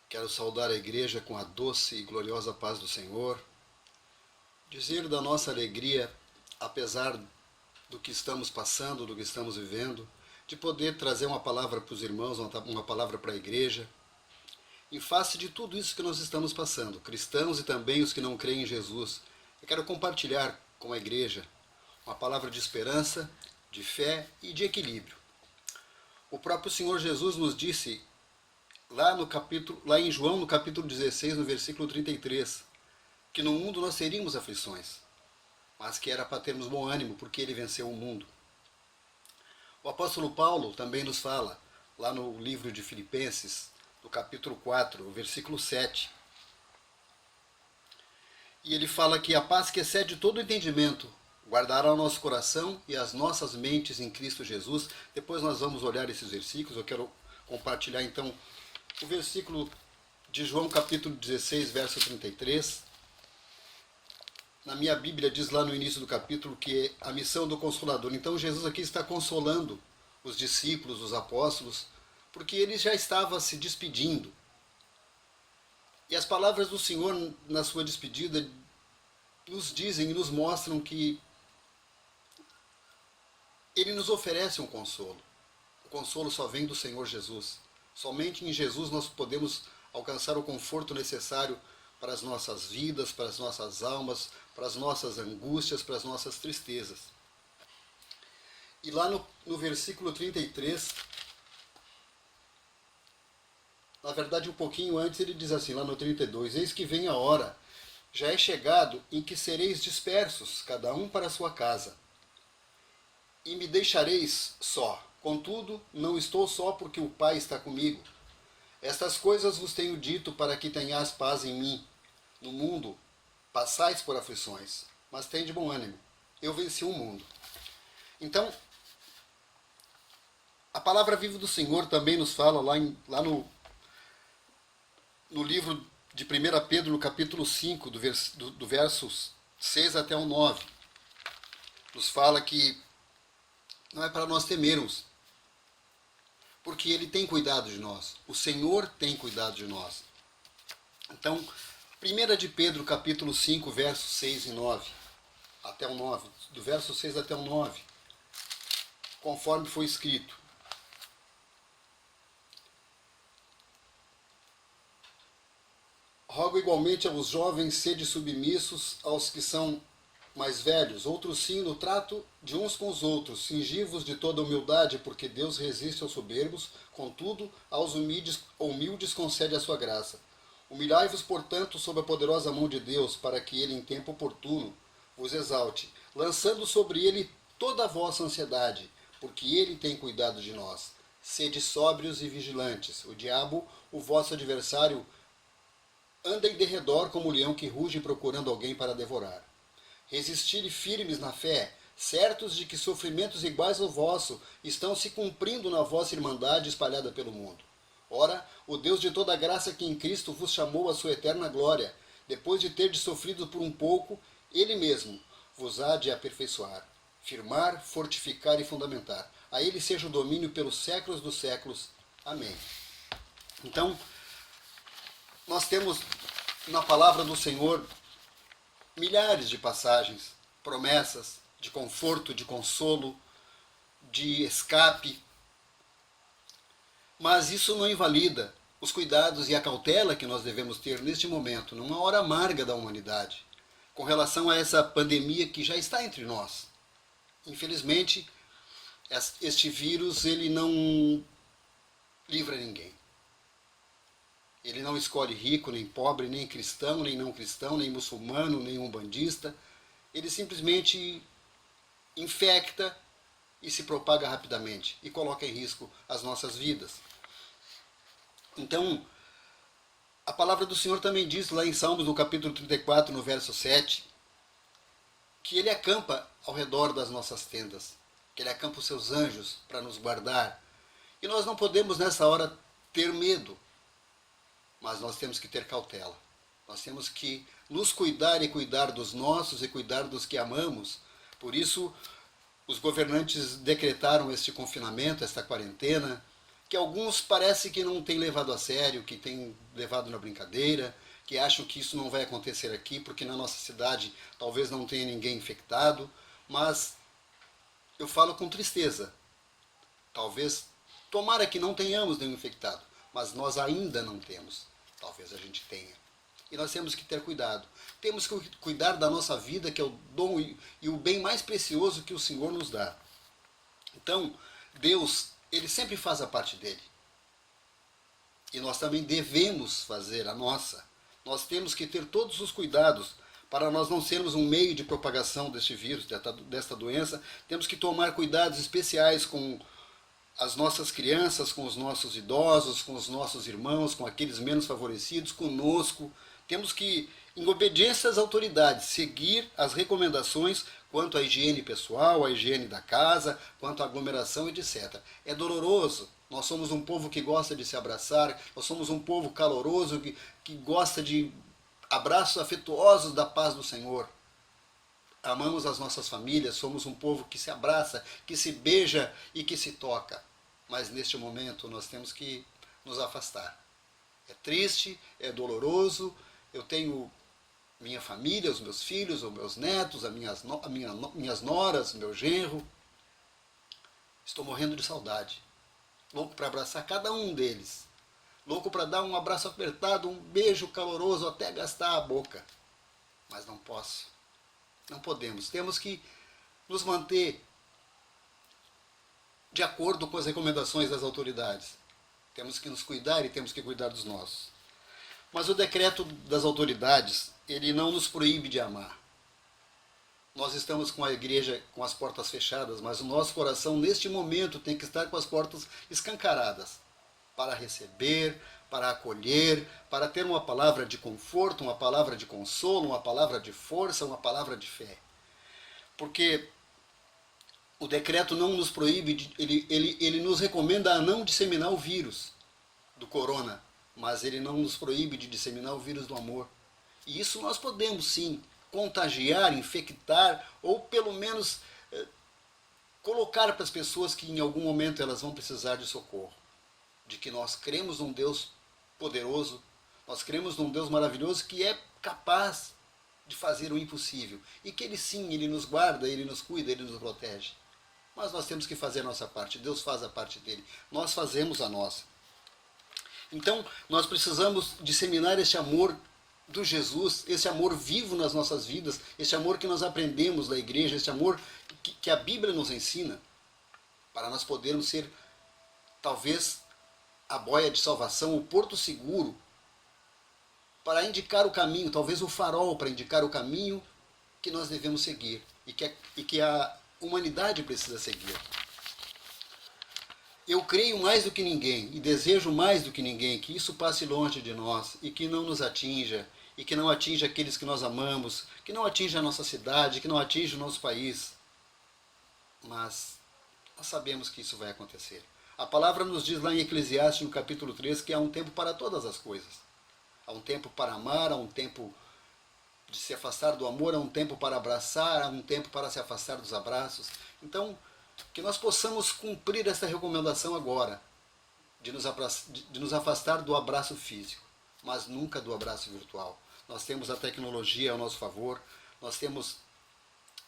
Quero saudar a igreja com a doce e gloriosa paz do Senhor, dizer da nossa alegria, apesar do que estamos passando, do que estamos vivendo, de poder trazer uma palavra para os irmãos, uma palavra para a igreja, em face de tudo isso que nós estamos passando, cristãos e também os que não creem em Jesus. Eu quero compartilhar com a igreja uma palavra de esperança, de fé e de equilíbrio. O próprio Senhor Jesus nos disse lá em João, no capítulo 16, no versículo 33, que no mundo nós teríamos aflições, mas que era para termos bom ânimo, porque ele venceu o mundo. O apóstolo Paulo também nos fala, lá no livro de Filipenses, no capítulo 4, versículo 7. E ele fala que a paz que excede todo entendimento guardará o nosso coração e as nossas mentes em Cristo Jesus. Depois nós vamos olhar esses versículos. Eu quero compartilhar então o versículo de João capítulo 16, verso 33. Na minha Bíblia diz lá no início do capítulo que é a missão do Consolador. Então Jesus aqui está consolando os discípulos, os apóstolos, porque ele já estava se despedindo. E as palavras do Senhor na sua despedida nos dizem e nos mostram que ele nos oferece um consolo. O consolo só vem do Senhor Jesus. Somente em Jesus nós podemos alcançar o conforto necessário para as nossas vidas, para as nossas almas, para as nossas angústias, para as nossas tristezas. E lá no versículo 33, na verdade um pouquinho antes ele diz assim, lá no 32, eis que vem a hora, já é chegado em que sereis dispersos, cada um para a sua casa. E me deixareis só. Contudo, não estou só porque o Pai está comigo. Estas coisas vos tenho dito para que tenhais paz em mim. No mundo passais por aflições, mas tende bom ânimo. Eu venci o mundo. Então, a palavra viva do Senhor também nos fala lá no livro de 1 Pedro, no capítulo 5, do versos 6 até o 9. Nos fala que não é para nós temermos, porque ele tem cuidado de nós. O Senhor tem cuidado de nós. Então, 1 de Pedro, capítulo 5, versos 6 e 9, até o 9, do verso 6 até o 9, conforme foi escrito. Rogo igualmente aos jovens sede submissos aos que são mais velhos, outros sim no trato de uns com os outros, cingivos de toda humildade, porque Deus resiste aos soberbos, contudo, aos humildes concede a sua graça. Humilhai-vos, portanto, sob a poderosa mão de Deus, para que ele, em tempo oportuno, vos exalte, lançando sobre ele toda a vossa ansiedade, porque ele tem cuidado de nós. Sede sóbrios e vigilantes. O diabo, o vosso adversário, anda em derredor como um leão que ruge procurando alguém para devorar. Resistirem firmes na fé, certos de que sofrimentos iguais ao vosso estão se cumprindo na vossa irmandade espalhada pelo mundo. Ora, o Deus de toda graça que em Cristo vos chamou à sua eterna glória, depois de terdes sofrido por um pouco, ele mesmo vos há de aperfeiçoar, firmar, fortificar e fundamentar. A ele seja o domínio pelos séculos dos séculos. Amém. Então, nós temos na palavra do Senhor milhares de passagens, promessas de conforto, de consolo, de escape. Mas isso não invalida os cuidados e a cautela que nós devemos ter neste momento, numa hora amarga da humanidade, com relação a essa pandemia que já está entre nós. Infelizmente, este vírus ele não livra ninguém. Ele não escolhe rico, nem pobre, nem cristão, nem não cristão, nem muçulmano, nem umbandista. Ele simplesmente infecta e se propaga rapidamente e coloca em risco as nossas vidas. Então, a palavra do Senhor também diz lá em Salmos, no capítulo 34, no verso 7, que ele acampa ao redor das nossas tendas, que ele acampa os seus anjos para nos guardar. E nós não podemos nessa hora ter medo, mas nós temos que ter cautela. Nós temos que nos cuidar e cuidar dos nossos e cuidar dos que amamos. Por isso, os governantes decretaram este confinamento, esta quarentena, que alguns parece que não têm levado a sério, que têm levado na brincadeira, que acham que isso não vai acontecer aqui, porque na nossa cidade talvez não tenha ninguém infectado, mas eu falo com tristeza. Talvez, tomara que não tenhamos nenhum infectado, mas nós ainda não temos. Talvez a gente tenha. E nós temos que ter cuidado. Temos que cuidar da nossa vida, que é o dom e o bem mais precioso que o Senhor nos dá. Então, Deus, Ele sempre faz a parte dele. E nós também devemos fazer a nossa. Nós temos que ter todos os cuidados para nós não sermos um meio de propagação deste vírus, desta doença. Temos que tomar cuidados especiais com as nossas crianças, com os nossos idosos, com os nossos irmãos, com aqueles menos favorecidos, conosco. Temos que, em obediência às autoridades, seguir as recomendações quanto à higiene pessoal, à higiene da casa, quanto à aglomeração, etc. É doloroso. Nós somos um povo que gosta de se abraçar, nós somos um povo caloroso, que gosta de abraços afetuosos da paz do Senhor. Amamos as nossas famílias, somos um povo que se abraça, que se beija e que se toca. Mas neste momento nós temos que nos afastar. É triste, é doloroso. Eu tenho minha família, os meus filhos, os meus netos, minhas noras, meu genro. Estou morrendo de saudade. Louco para abraçar cada um deles. Louco para dar um abraço apertado, um beijo caloroso até gastar a boca. Mas não posso. Não podemos. Temos que nos manter de acordo com as recomendações das autoridades. Temos que nos cuidar e temos que cuidar dos nossos. Mas o decreto das autoridades, ele não nos proíbe de amar. Nós estamos com a igreja com as portas fechadas, mas o nosso coração, neste momento, tem que estar com as portas escancaradas para receber, para acolher, para ter uma palavra de conforto, uma palavra de consolo, uma palavra de força, uma palavra de fé. Porque o decreto não nos proíbe, ele nos recomenda a não disseminar o vírus do corona, mas ele não nos proíbe de disseminar o vírus do amor. E isso nós podemos sim contagiar, infectar, ou pelo menos colocar para as pessoas que em algum momento elas vão precisar de socorro. De que nós cremos num Deus poderoso, nós cremos num Deus maravilhoso que é capaz de fazer o impossível. E que Ele sim, Ele nos guarda, Ele nos cuida, Ele nos protege. Mas nós temos que fazer a nossa parte, Deus faz a parte dele, nós fazemos a nossa. Então, nós precisamos disseminar este amor do Jesus, esse amor vivo nas nossas vidas, esse amor que nós aprendemos da igreja, esse amor que a Bíblia nos ensina, para nós podermos ser, talvez, a boia de salvação, o porto seguro, para indicar o caminho, talvez o farol para indicar o caminho que nós devemos seguir e que a humanidade precisa seguir. Eu creio mais do que ninguém e desejo mais do que ninguém que isso passe longe de nós e que não nos atinja e que não atinja aqueles que nós amamos, que não atinja a nossa cidade, que não atinja o nosso país. Mas nós sabemos que isso vai acontecer. A palavra nos diz lá em Eclesiastes, no capítulo 3, que há um tempo para todas as coisas. Há um tempo para amar, há um tempo de se afastar do amor, há um tempo para abraçar, há um tempo para se afastar dos abraços. Então, que nós possamos cumprir essa recomendação agora, de nos afastar do abraço físico, mas nunca do abraço virtual. Nós temos a tecnologia ao nosso favor, nós temos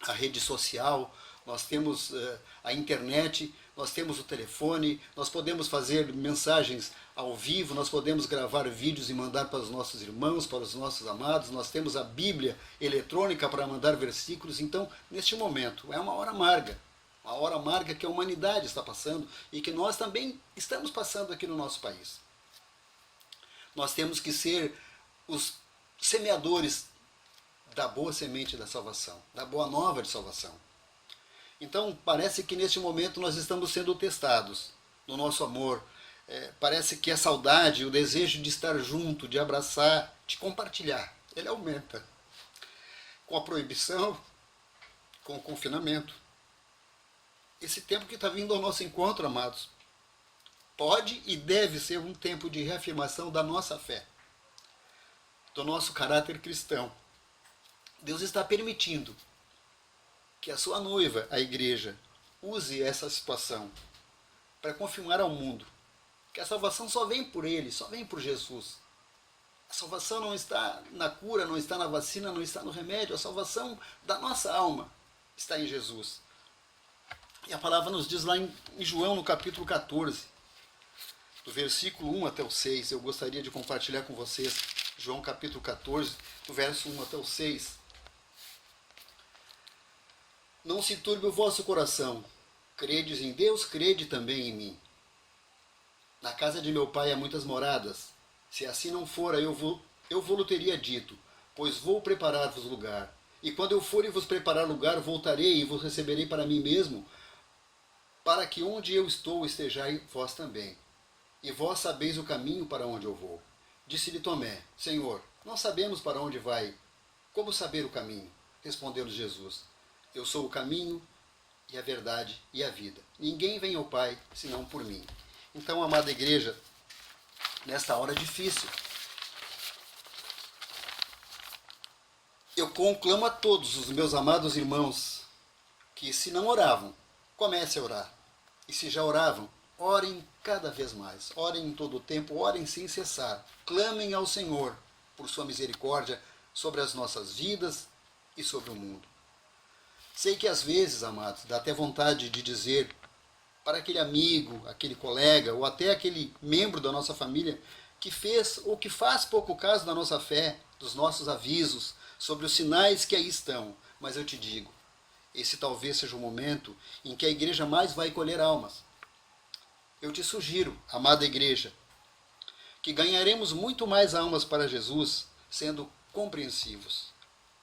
a rede social, nós temos a internet, nós temos o telefone, nós podemos fazer mensagens ao vivo, nós podemos gravar vídeos e mandar para os nossos irmãos, para os nossos amados, nós temos a Bíblia eletrônica para mandar versículos. Então, neste momento, é uma hora amarga que a humanidade está passando e que nós também estamos passando aqui no nosso país. Nós temos que ser os semeadores da boa semente da salvação, da boa nova de salvação. Então, parece que neste momento nós estamos sendo testados no nosso amor. Parece que a saudade, o desejo de estar junto, de abraçar, de compartilhar, ele aumenta. Com a proibição, com o confinamento. Esse tempo que está vindo ao nosso encontro, amados, pode e deve ser um tempo de reafirmação da nossa fé, do nosso caráter cristão. Deus está permitindo que a sua noiva, a igreja, use essa situação para confirmar ao mundo Que a salvação só vem por Ele, só vem por Jesus. A salvação não está na cura, não está na vacina, não está no remédio. A salvação da nossa alma está em Jesus. E a palavra nos diz lá em João, no capítulo 14, do versículo 1 até o 6. Eu gostaria de compartilhar com vocês João capítulo 14, do verso 1 até o 6. Não se turbe o vosso coração. Credes em Deus, crede também em mim. Na casa de meu pai há muitas moradas. Se assim não fora, eu vou-lhe teria dito, pois vou preparar-vos lugar. E quando eu for e vos preparar lugar, voltarei e vos receberei para mim mesmo, para que onde eu estou estejais vós também. E vós sabeis o caminho para onde eu vou. Disse-lhe Tomé, Senhor, não sabemos para onde vai. Como saber o caminho? Respondeu-lhe Jesus, eu sou o caminho e a verdade e a vida. Ninguém vem ao Pai senão por mim. Então, amada igreja, nesta hora difícil, eu conclamo a todos os meus amados irmãos que, se não oravam, comece a orar. E se já oravam, orem cada vez mais. Orem em todo o tempo, orem sem cessar. Clamem ao Senhor por sua misericórdia sobre as nossas vidas e sobre o mundo. Sei que às vezes, amados, dá até vontade de dizer para aquele amigo, aquele colega, ou até aquele membro da nossa família que fez ou que faz pouco caso da nossa fé, dos nossos avisos, sobre os sinais que aí estão. Mas eu te digo, esse talvez seja o momento em que a igreja mais vai colher almas. Eu te sugiro, amada igreja, que ganharemos muito mais almas para Jesus sendo compreensivos,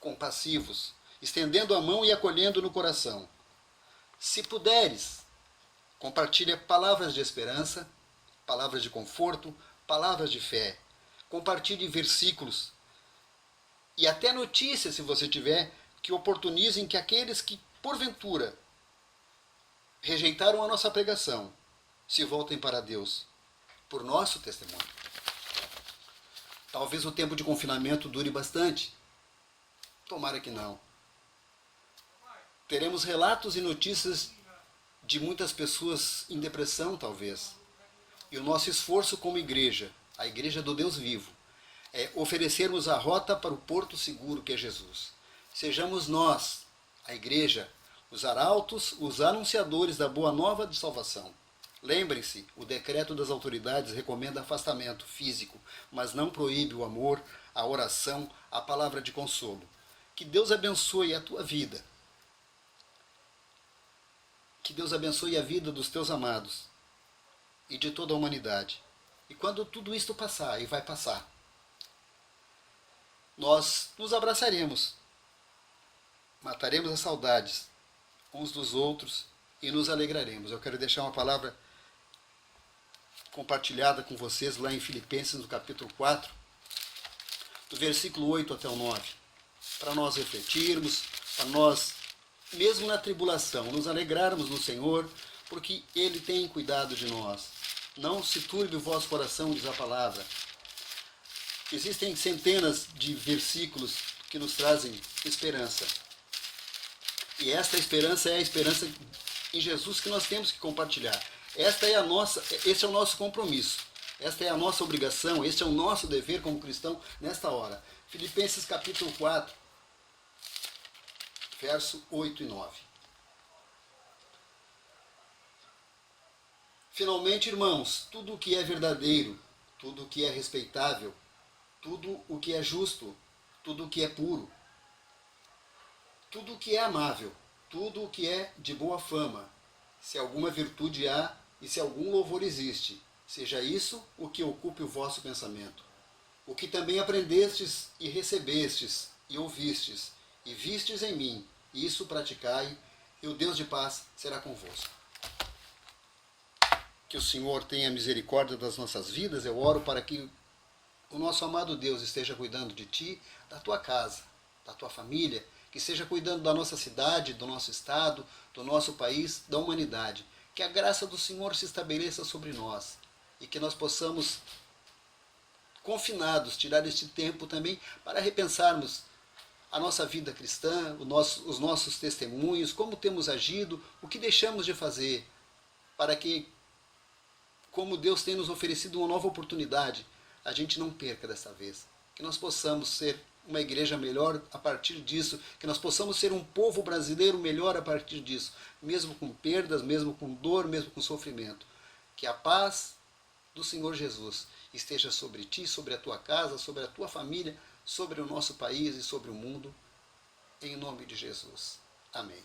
compassivos, estendendo a mão e acolhendo no coração. Se puderes, compartilha palavras de esperança, palavras de conforto, palavras de fé. Compartilhe versículos e até notícias, se você tiver, que oportunizem que aqueles que, porventura, rejeitaram a nossa pregação, se voltem para Deus, por nosso testemunho. Talvez o tempo de confinamento dure bastante. Tomara que não. Teremos relatos e notícias de muitas pessoas em depressão, talvez. E o nosso esforço como igreja, a igreja do Deus vivo, é oferecermos a rota para o porto seguro que é Jesus. Sejamos nós, a igreja, os arautos, os anunciadores da boa nova de salvação. Lembrem-se, o decreto das autoridades recomenda afastamento físico, mas não proíbe o amor, a oração, a palavra de consolo. Que Deus abençoe a tua vida. Que Deus abençoe a vida dos teus amados e de toda a humanidade. E quando tudo isto passar, e vai passar, nós nos abraçaremos, mataremos as saudades uns dos outros e nos alegraremos. Eu quero deixar uma palavra compartilhada com vocês lá em Filipenses, no capítulo 4, do versículo 8 até o 9, para nós refletirmos, para nós, mesmo na tribulação, nos alegrarmos no Senhor, porque Ele tem cuidado de nós. Não se turbe o vosso coração, diz a palavra. Existem centenas de versículos que nos trazem esperança. E esta esperança é a esperança em Jesus que nós temos que compartilhar. Esse é o nosso compromisso. Esta é a nossa obrigação, este é o nosso dever como cristão nesta hora. Filipenses capítulo 4, verso 8 e 9. Finalmente, irmãos, tudo o que é verdadeiro, tudo o que é respeitável, tudo o que é justo, tudo o que é puro, tudo o que é amável, tudo o que é de boa fama, se alguma virtude há e se algum louvor existe, seja isso o que ocupe o vosso pensamento. O que também aprendestes e recebestes e ouvistes e vistes em mim, isso praticai, e o Deus de paz será convosco. Que o Senhor tenha misericórdia das nossas vidas. Eu oro para que o nosso amado Deus esteja cuidando de ti, da tua casa, da tua família, que esteja cuidando da nossa cidade, do nosso estado, do nosso país, da humanidade. Que a graça do Senhor se estabeleça sobre nós e que nós possamos, confinados, tirar este tempo também para repensarmos a nossa vida cristã, os nossos testemunhos, como temos agido, o que deixamos de fazer, para que como Deus tem nos oferecido uma nova oportunidade, a gente não perca dessa vez. Que nós possamos ser uma igreja melhor a partir disso, que nós possamos ser um povo brasileiro melhor a partir disso, mesmo com perdas, mesmo com dor, mesmo com sofrimento. Que a paz do Senhor Jesus esteja sobre ti, sobre a tua casa, sobre a tua família, sobre o nosso país e sobre o mundo, em nome de Jesus. Amém.